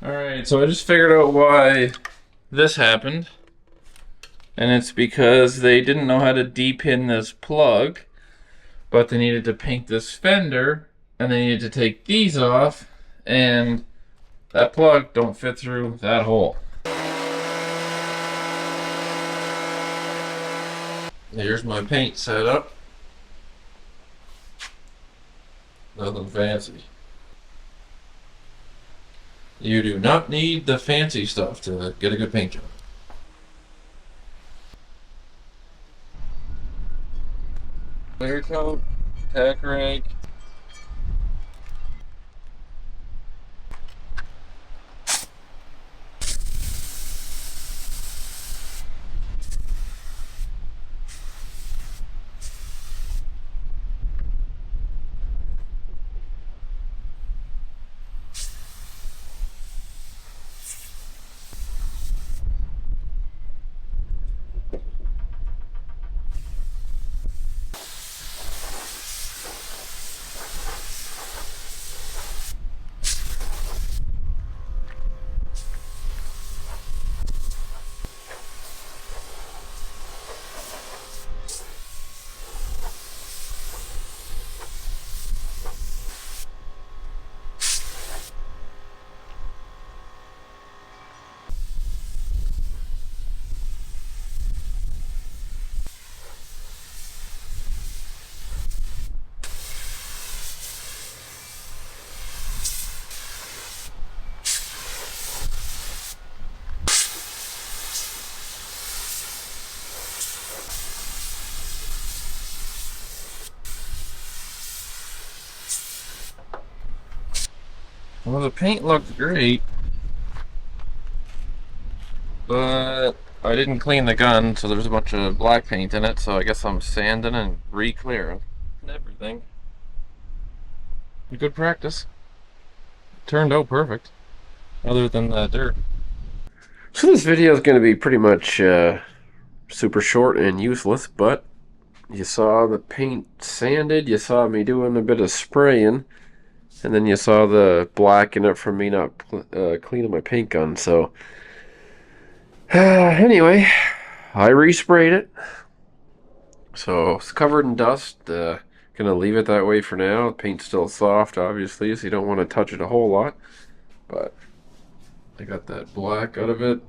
Alright, so I just figured out why this happened. And it's because they didn't know how to de-pin this plug, but they needed to paint this fender, and they needed to take these off, and that plug don't fit through that hole. Here's my paint setup. Nothing fancy. You do not need the fancy stuff to get a good paint job. Clear coat, tack rag. Well, the paint looked great, but I didn't clean the gun, so there's a bunch of black paint in it, so I guess I'm sanding and re-clearing and everything. Good practice. It turned out perfect, other than the dirt. So this video is going to be pretty much super short and useless, but you saw the paint sanded, you saw me doing a bit of spraying, and then you saw the black in it from me not cleaning my paint gun. So anyway, I resprayed it, so it's covered in dust. Gonna leave it that way for now. The paint's still soft, obviously, so you don't want to touch it a whole lot, but I got that black out of it.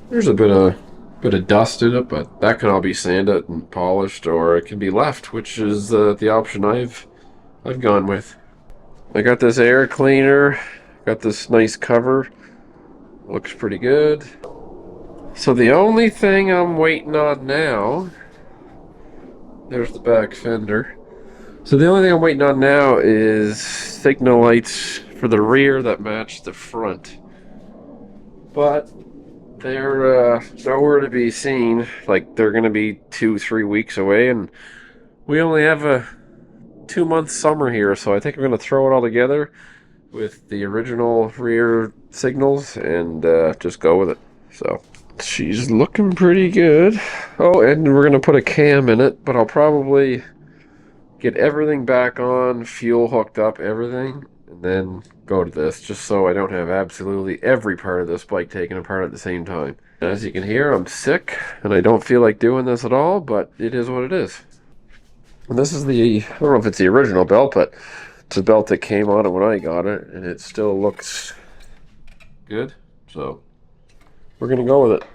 There's a bit of dust in it, but that can all be sanded and polished, or it can be left, which is the option I've gone with. I got this air cleaner, got this nice cover, looks pretty good. So the only thing I'm waiting on now, there's the back fender. So the only thing I'm waiting on now is signal lights for the rear that match the front. But they're nowhere to be seen. Like, they're gonna be 2-3 weeks away, and we only have a 2-month summer here, so I think I'm gonna throw it all together with the original rear signals and just go with it. So she's looking pretty good. Oh, and we're gonna put a cam in it, but I'll probably get everything back on, fuel hooked up, everything, and then go to this, just so I don't have absolutely every part of this bike taken apart at the same time. As you can hear, I'm sick, and I don't feel like doing this at all, but it is what it is. And this is I don't know if it's the original belt, but it's a belt that came on it when I got it, and it still looks good, so we're gonna go with it.